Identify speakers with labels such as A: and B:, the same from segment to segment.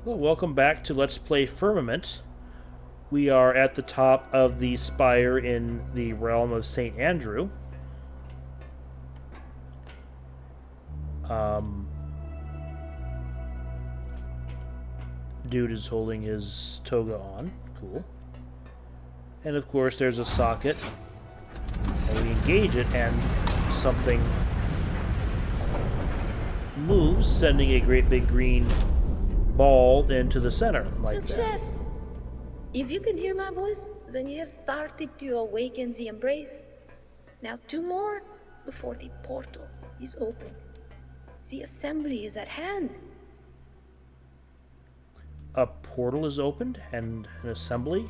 A: Well, welcome back to Let's Play Firmament. We are at the top of the spire in the realm of St. Andrew. Um, Dude is holding his toga on. Cool. And of course, there's a socket. And we engage it, and something moves, sending a great big green ball into the center, like
B: Success! That. If you can hear my voice, then you have started to awaken the embrace. Now 2 more before the portal is opened. The assembly is at hand.
A: A portal is opened and an assembly?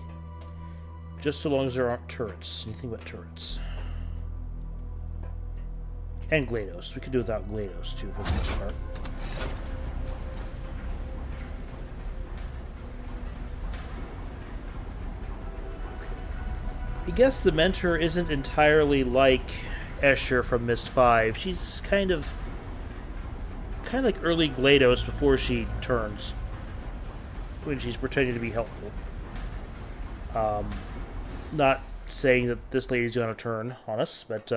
A: Just so long as there aren't turrets. Anything but turrets. And GLaDOS. We could do without GLaDOS, too, for the most part. I guess the Mentor isn't entirely like Escher from Myst 5. She's kind of like early GLaDOS before she turns, when she's pretending to be helpful. Not saying that this lady's going to turn on us, but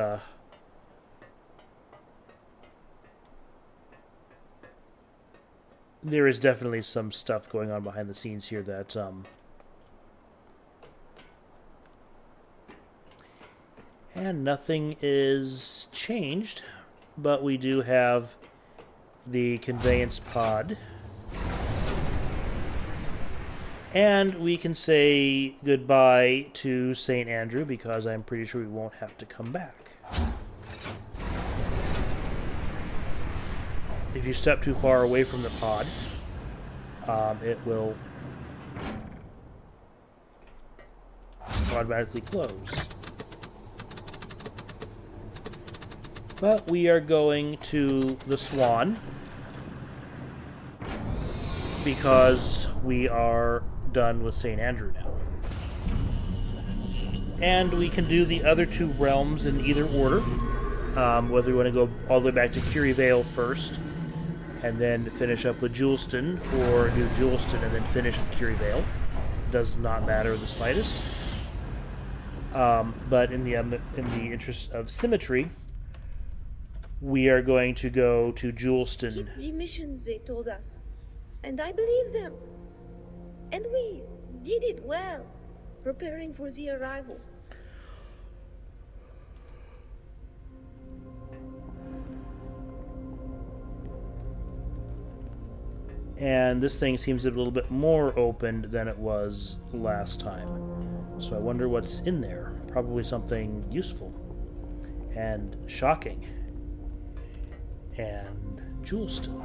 A: there is definitely some stuff going on behind the scenes here that and nothing is changed, but we do have the conveyance pod. And we can say goodbye to St. Andrew because I'm pretty sure we won't have to come back. If you step too far away from the pod, it will automatically close. But we are going to the Swan because we are done with St. Andrew now. And we can do the other 2 realms in either order. Whether we want to go all the way back to Curie Vale first, and then finish up with Juleston, or do Juleston and then finish with Curie Vale. Does not matter the slightest. But in the interest of symmetry, we are going to go to Juleston.
B: Keep the missions they told us, and I believe them. And we did it well, preparing for the arrival.
A: And this thing seems a little bit more opened than it was last time. So I wonder what's in there. Probably something useful and shocking. And Juleston.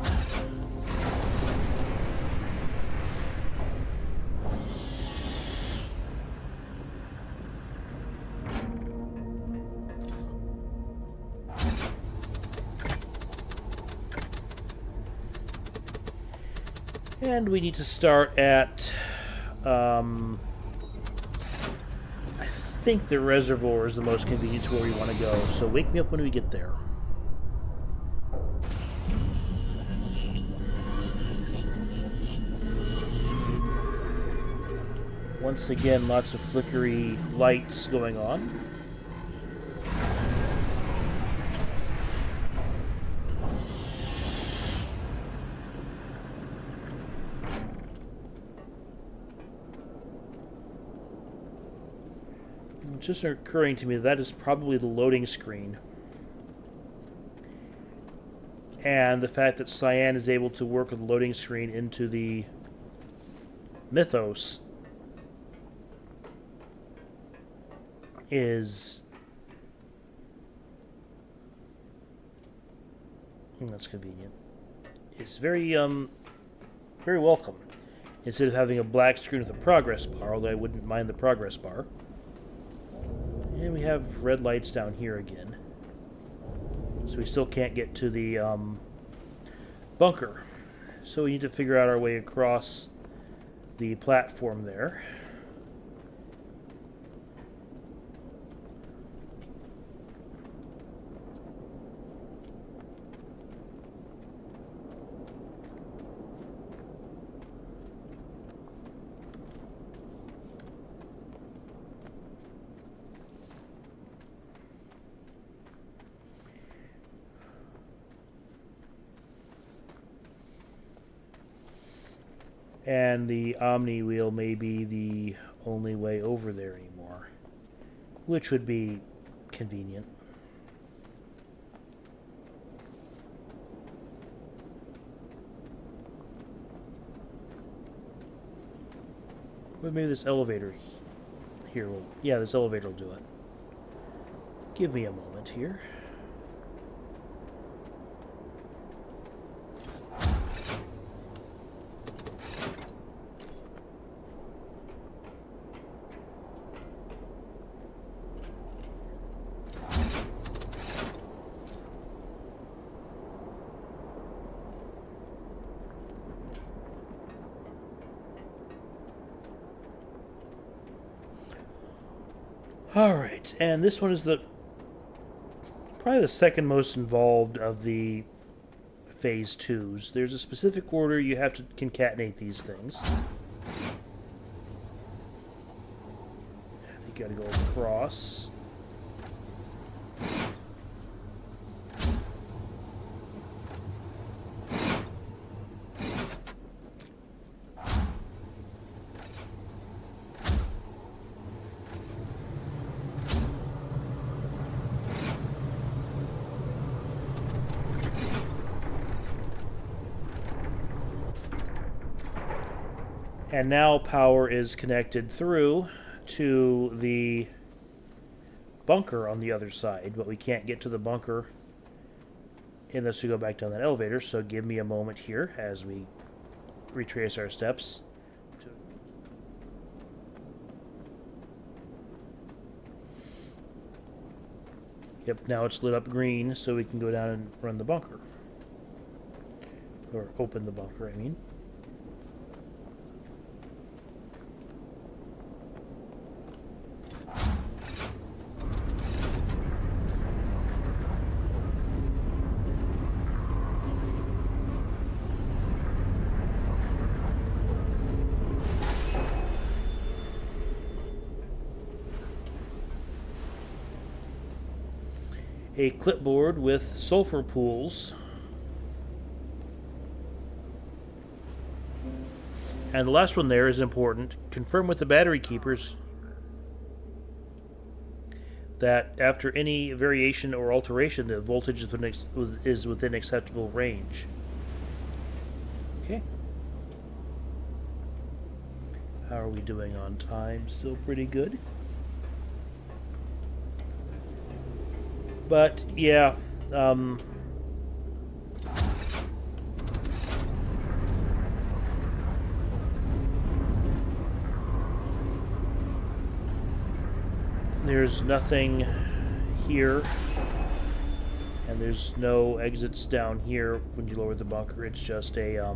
A: And we need to start at, I think the reservoir is the most convenient to where we want to go, so wake me up when we get there. Once again, lots of flickery lights going on. It's just occurring to me that is probably the loading screen. And the fact that Cyan is able to work with the loading screen into the mythos is... that's convenient. It's very welcome. Instead of having a black screen with a progress bar, although I wouldn't mind the progress bar. And we have red lights down here again. So we still can't get to the bunker. So we need to figure out our way across the platform there. And the Omni wheel may be the only way over there anymore, which would be convenient. But maybe this elevator here will... Yeah, this elevator will do it. Give me a moment here. Alright, and this one is probably the second most involved of the phase 2s. There's a specific order you have to concatenate these things. You gotta go across. And now power is connected through to the bunker on the other side, but we can't get to the bunker unless we go back down that elevator, so give me a moment here as we retrace our steps. Yep, now it's lit up green, so we can go down and run the bunker. Or open the bunker, I mean. A clipboard with sulfur pools. And the last one there is important. Confirm with the battery keepers that after any variation or alteration, the voltage is within acceptable range. Okay. How are we doing on time? Still pretty good. But, yeah, there's nothing here, and there's no exits down here when you lower the bunker. It's just a,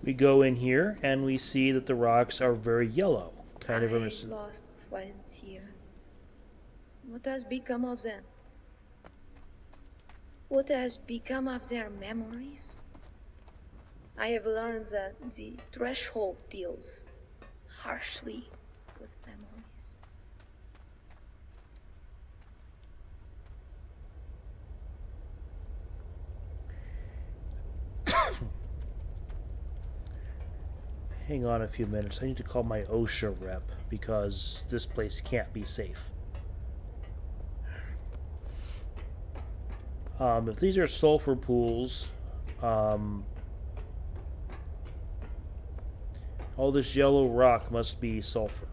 A: we go in here and we see that the rocks are very yellow, kind of reminiscent.
B: Lost friends here. What has become of them? What has become of their memories? I have learned that the threshold deals harshly with memories.
A: Hang on a few minutes. I need to call my OSHA rep because this place can't be safe. If these are sulfur pools, all this yellow rock must be sulfur.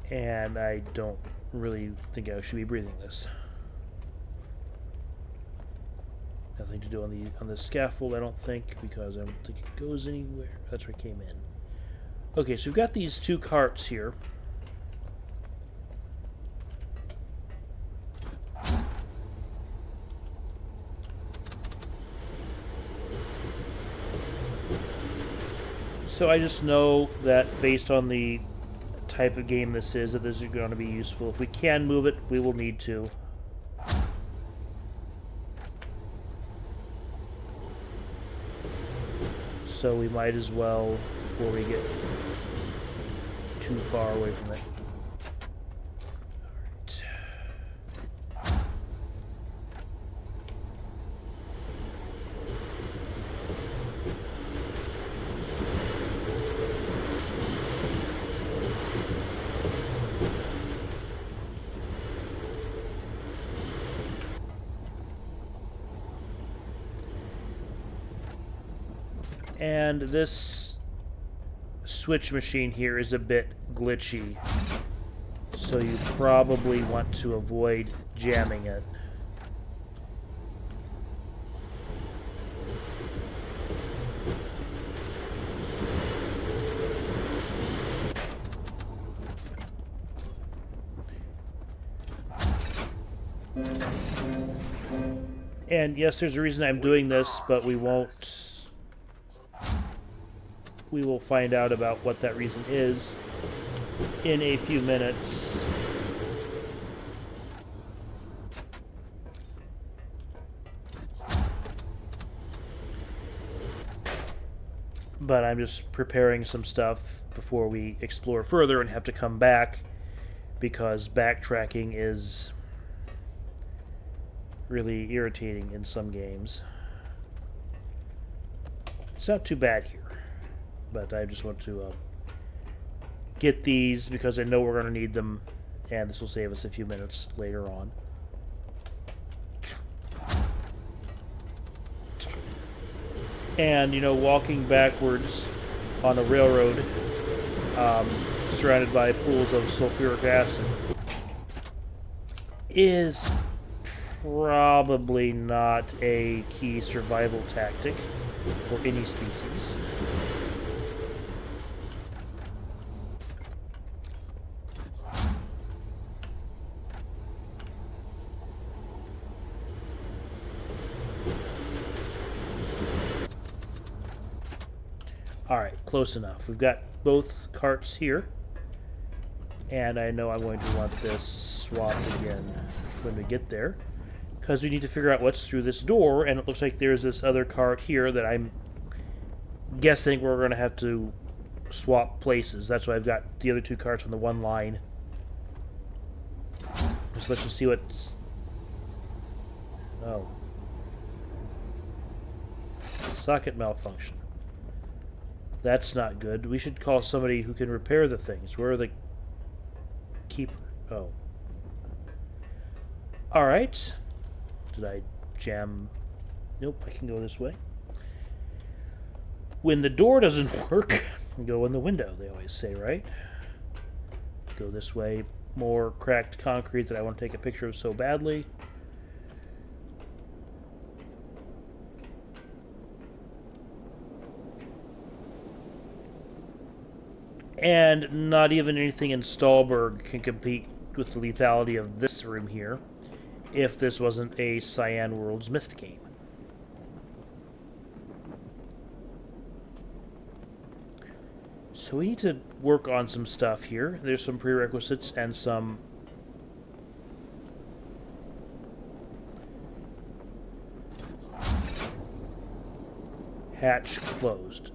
A: And I don't really think I should be breathing this. Nothing to do on the scaffold, I don't think, because I don't think it goes anywhere. That's where it came in. Okay, so we've got these two carts here. So I just know that based on the type of game this is, that this is going to be useful. If we can move it, we will need to. So we might as well, before we get too far away from it. Alright. And this switch machine here is a bit glitchy, so you probably want to avoid jamming it. And yes, there's a reason I'm doing this, but we won't... We will find out about what that reason is in a few minutes. But I'm just preparing some stuff before we explore further and have to come back, because backtracking is really irritating in some games. It's not too bad here. But I just want to get these because I know we're going to need them, and this will save us a few minutes later on. And, you know, walking backwards on a railroad surrounded by pools of sulfuric acid is probably not a key survival tactic for any species. Alright, close enough. We've got both carts here. And I know I'm going to want this swapped again when we get there, because we need to figure out what's through this door, and it looks like there's this other cart here that I'm guessing we're going to have to swap places. That's why I've got the other two carts on the one line. So let's just see what's... Oh. Socket malfunction. That's not good. We should call somebody who can repair the things. Where are the keeper? Oh. Alright. Did I jam? Nope, I can go this way. When the door doesn't work, go in the window, they always say, right? Go this way. More cracked concrete that I want to take a picture of so badly. And not even anything in Stahlberg can compete with the lethality of this room here, if this wasn't a Cyan Worlds Mist game. So we need to work on some stuff here. There's some prerequisites and some... Hatch closed.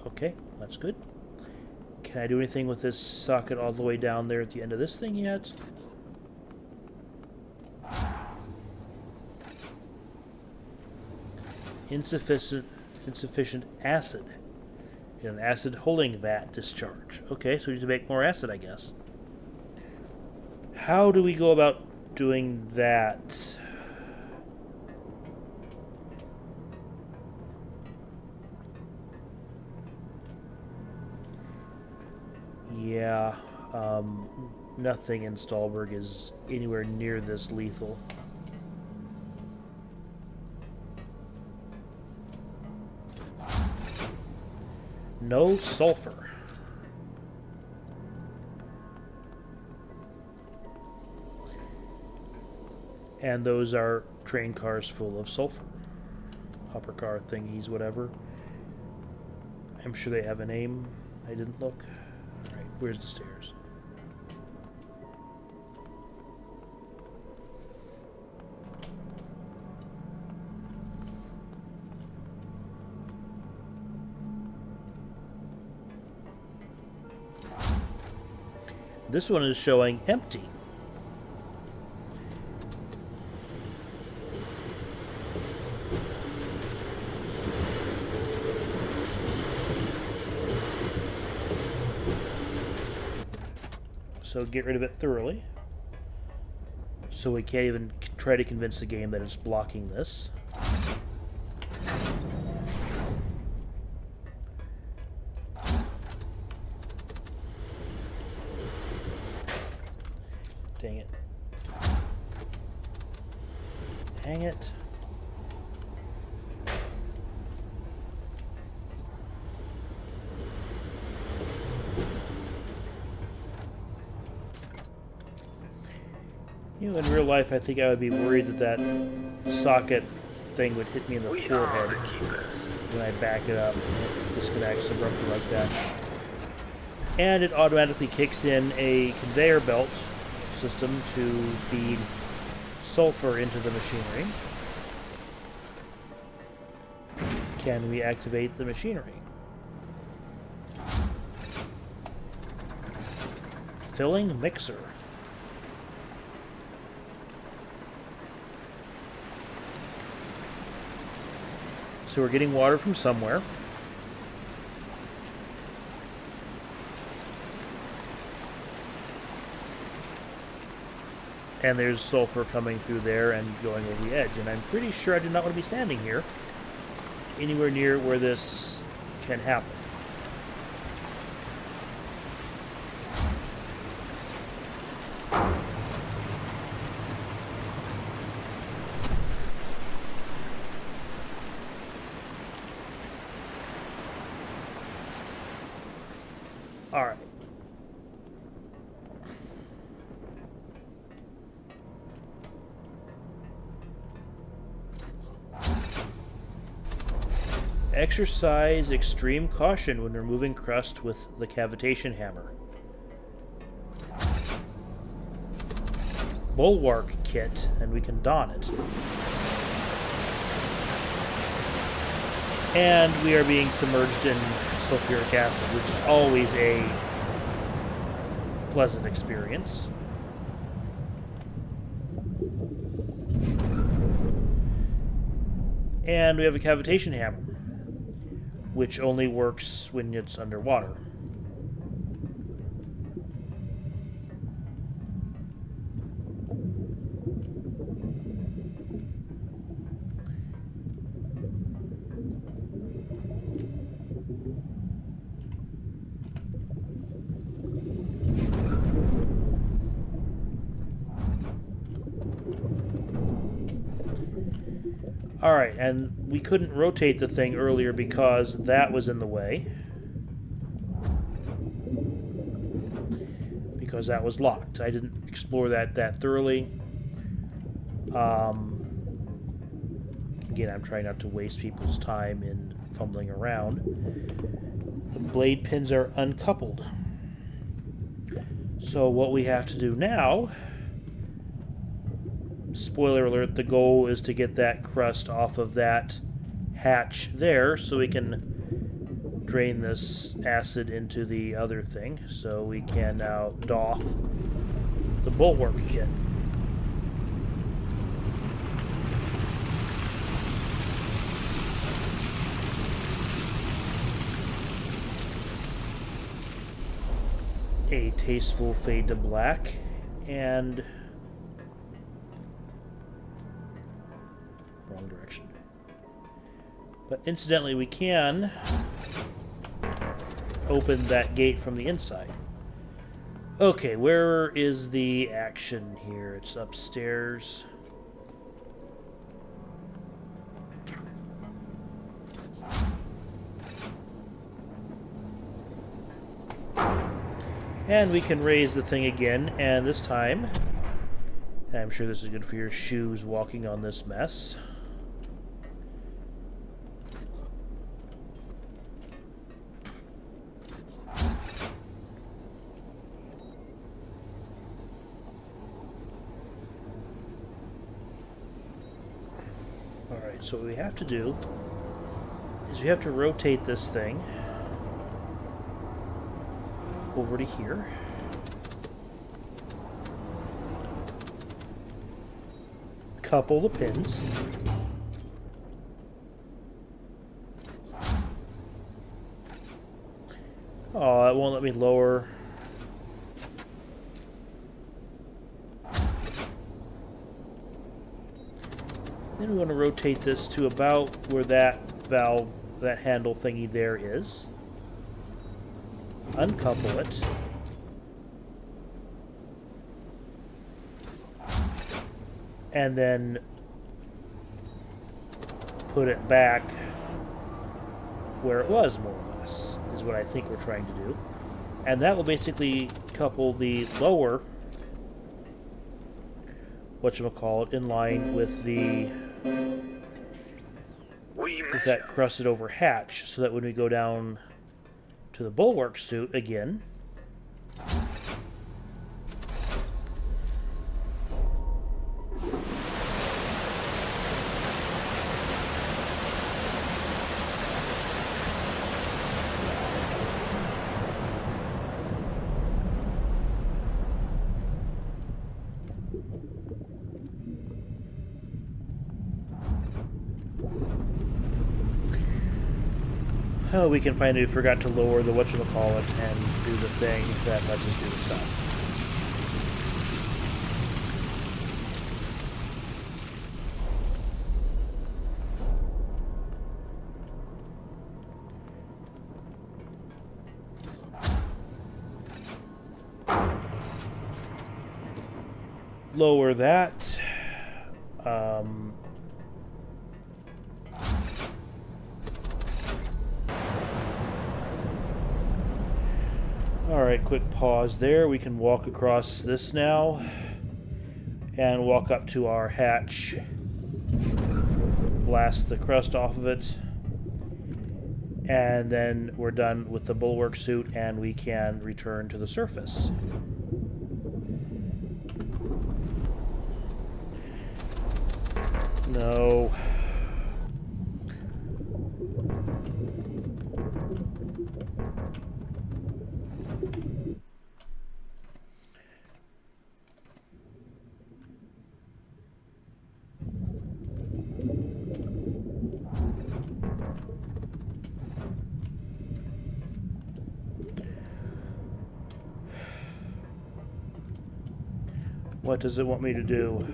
A: Okay, that's good. Can I do anything with this socket all the way down there at the end of this thing yet? Insufficient acid. An acid holding vat discharge. Okay, so we need to make more acid, I guess. How do we go about doing that? Yeah, nothing in Stahlberg is anywhere near this lethal. No sulfur. And those are train cars full of sulfur. Hopper car thingies, whatever. I'm sure they have a name. I didn't look. Alright, where's the stairs? This one is showing empty. So get rid of it thoroughly. So we can't even try to convince the game that it's blocking this. Dang it. Hang it. You know, in real life, I think I would be worried that that socket thing would hit me in the forehead when I back it up and it disconnects abruptly like that. And it automatically kicks in a conveyor belt system to feed sulfur into the machinery. Can we activate the machinery? Filling mixer. So we're getting water from somewhere. And there's sulfur coming through there and going over the edge. And I'm pretty sure I do not want to be standing here anywhere near where this can happen. All right. Exercise extreme caution when removing crust with the cavitation hammer. Bulwark kit, and we can don it. And we are being submerged in sulfuric acid, which is always a pleasant experience. And we have a cavitation hammer, which only works when it's underwater. Alright, and we couldn't rotate the thing earlier because that was in the way. Because that was locked. I didn't explore that thoroughly. Again, I'm trying not to waste people's time in fumbling around. The blade pins are uncoupled. So what we have to do now... Spoiler alert, the goal is to get that crust off of that hatch there so we can drain this acid into the other thing. So we can now doff the bulwark kit. A tasteful fade to black and... wrong direction. But incidentally, we can open that gate from the inside. Okay, where is the action here? It's upstairs. And we can raise the thing again, and this time, and I'm sure this is good for your shoes walking on this mess. Alright, so what we have to do is we have to rotate this thing over to here. Couple the pins. Oh, it won't let me lower. Then we want to rotate this to about where that valve, that handle thingy there is. Uncouple it. And then put it back where it was, more or less, is what I think we're trying to do. And that will basically couple the lower, whatchamacallit, in line with the with that crusted over hatch, so that when we go down to the bulwark suit again, oh, we can finally forgot to lower the whatchamacallit and do the thing that lets us do the stuff. Lower that. Alright, quick pause there. We can walk across this now and walk up to our hatch. Blast the crust off of it. And then we're done with the bulwark suit and we can return to the surface. No. What does it want me to do?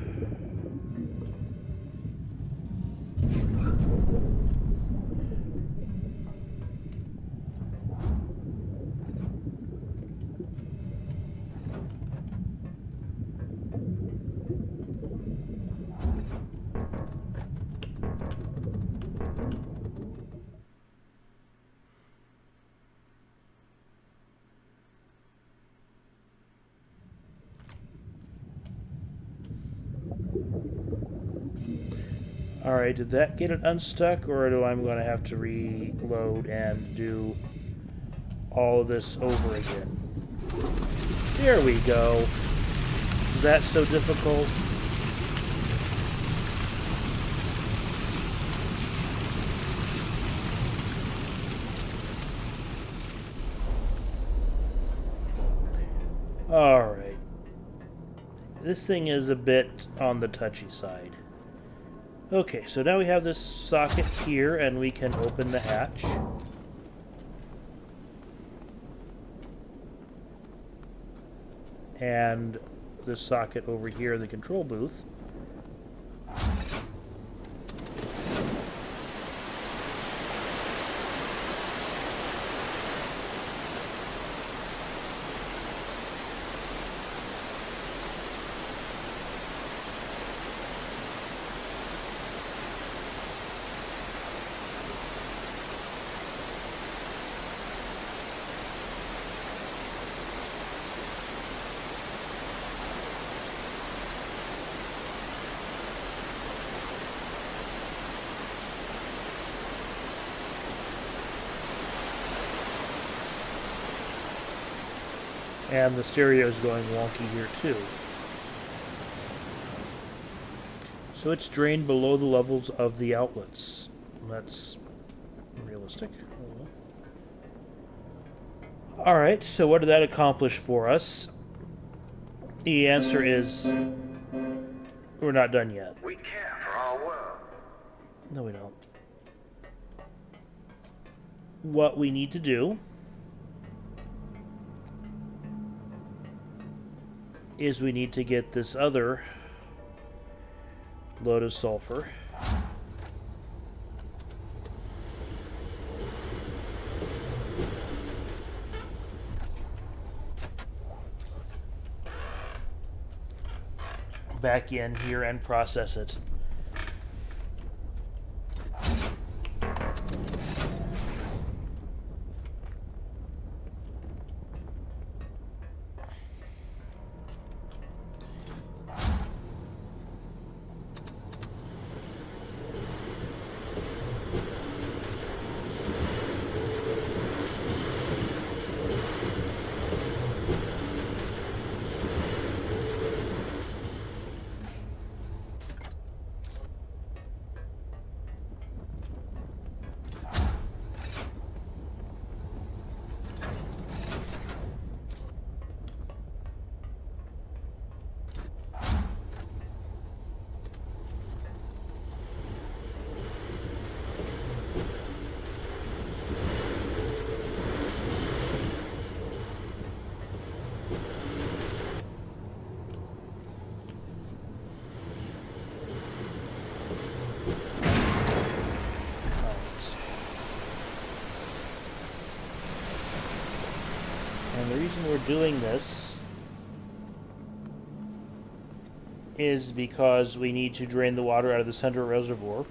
A: Alright, did that get it unstuck, or do I going to have to reload and do all of this over again? There we go. Is that so difficult? Alright. This thing is a bit on the touchy side. Okay, so now we have this socket here, and we can open the hatch. And this socket over here in the control booth. And the stereo is going wonky here too. So it's drained below the levels of the outlets. That's realistic. Alright, so what did that accomplish for us? The answer is we're not done yet.
C: We care for our world.
A: No, we don't. What we need to do is we need to get this other load of sulfur. Back in here and process it. And the reason we're doing this is because we need to drain the water out of the center reservoir.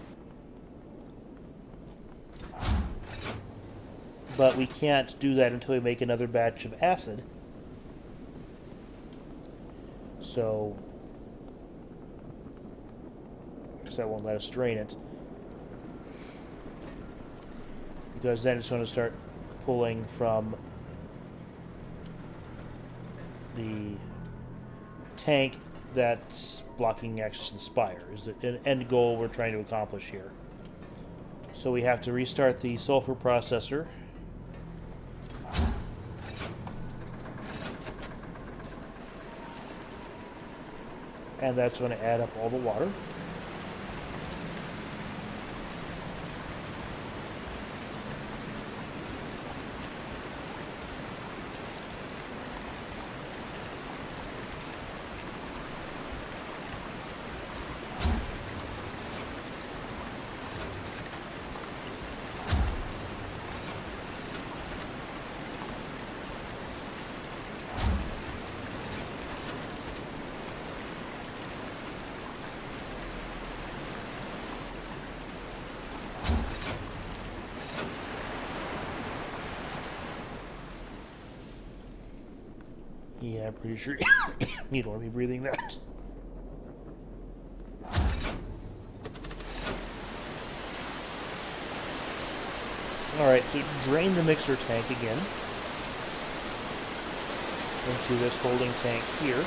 A: But we can't do that until we make another batch of acid. So, because that won't let us drain it. Because then it's going to start pulling from the tank that's blocking access to the spire. Is the end goal we're trying to accomplish here. So we have to restart the sulfur processor. And that's going to add up all the water. Yeah, I'm pretty sure you don't want to be breathing that. Alright, so drain the mixer tank again into this holding tank here.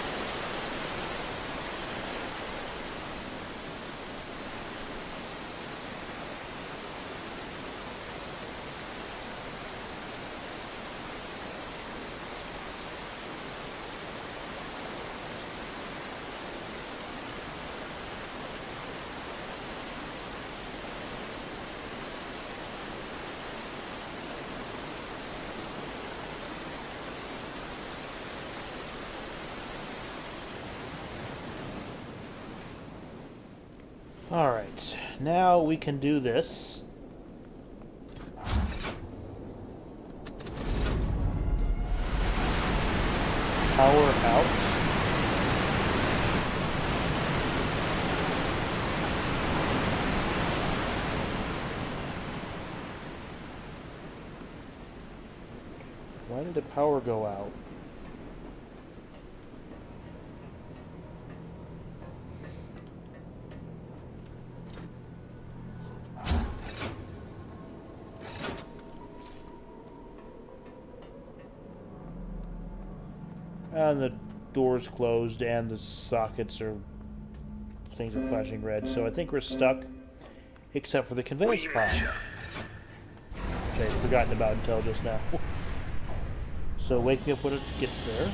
A: Alright, now we can do this. Power out. Why did the power go out? And the door's closed and the sockets are things are flashing red. So I think we're stuck, except for the conveyance pod, which I'd forgotten about until just now. So waking up when it gets there.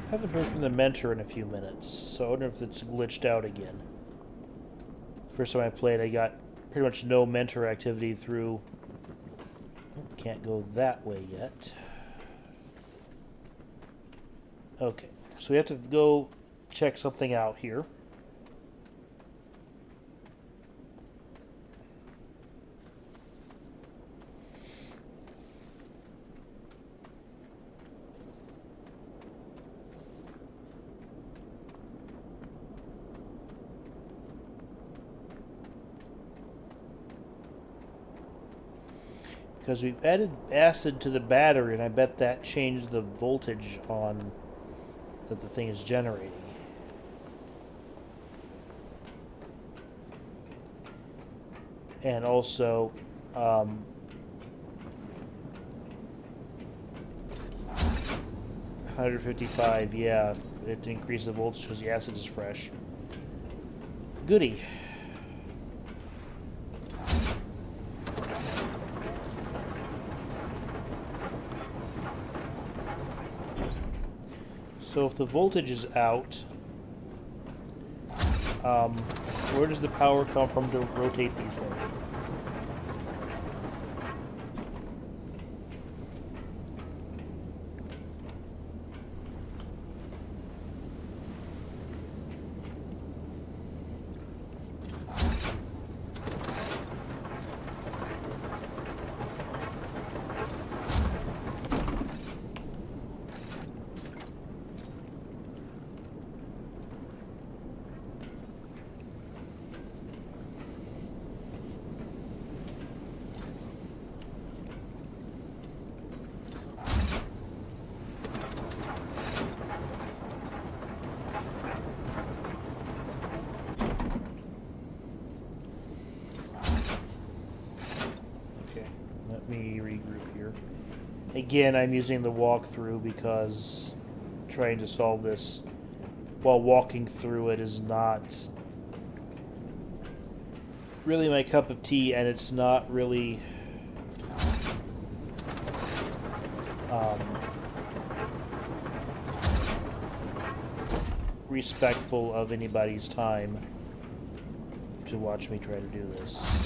A: Haven't heard from the mentor in a few minutes, so I wonder if it's glitched out again. First time I played, I got pretty much no mentor activity through... Can't go that way yet. Okay, so we have to go check something out here. Because we've added acid to the battery, and I bet that changed the voltage on that the thing is generating. And also, 155, yeah, it increased the voltage because the acid is fresh. Goody. So if the voltage is out, where does the power come from to rotate these things? Let me regroup here. Again, I'm using the walkthrough because trying to solve this while walking through it is not really my cup of tea, and it's not really respectful of anybody's time to watch me try to do this.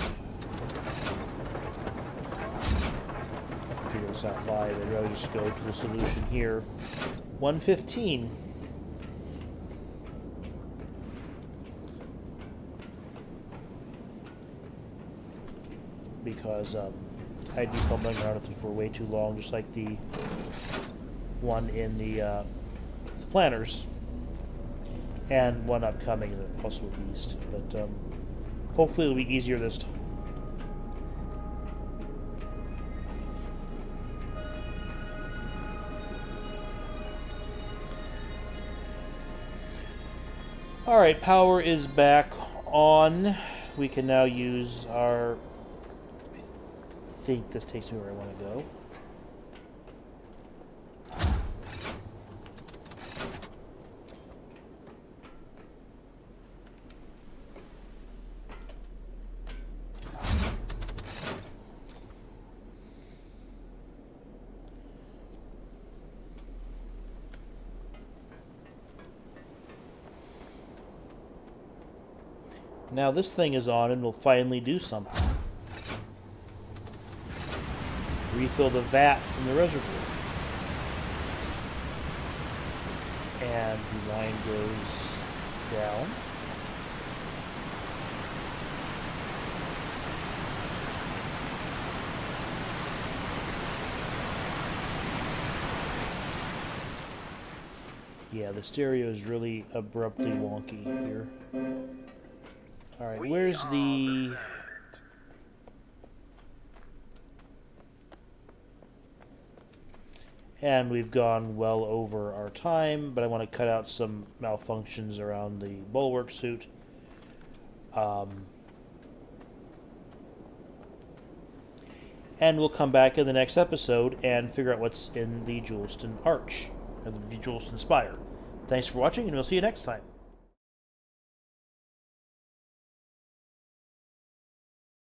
A: It's not live, I'd rather just go to the solution here. 115. Because I'd be fumbling around with it for way too long, just like the one in the planners. And one upcoming, the Puzzle Beast. But hopefully it'll be easier this time. Alright, power is back on. We can now use our... I think this takes me where I want to go. Now this thing is on and will finally do something. Refill the vat from the reservoir. And the line goes down. Yeah, the stereo is really abruptly wonky here. Alright, where's the... And we've gone well over our time, but I want to cut out some malfunctions around the bulwark suit. And we'll come back in the next episode and figure out what's in the Juleston Arch, or the Juleston Spire. Thanks for watching, and we'll see you next time.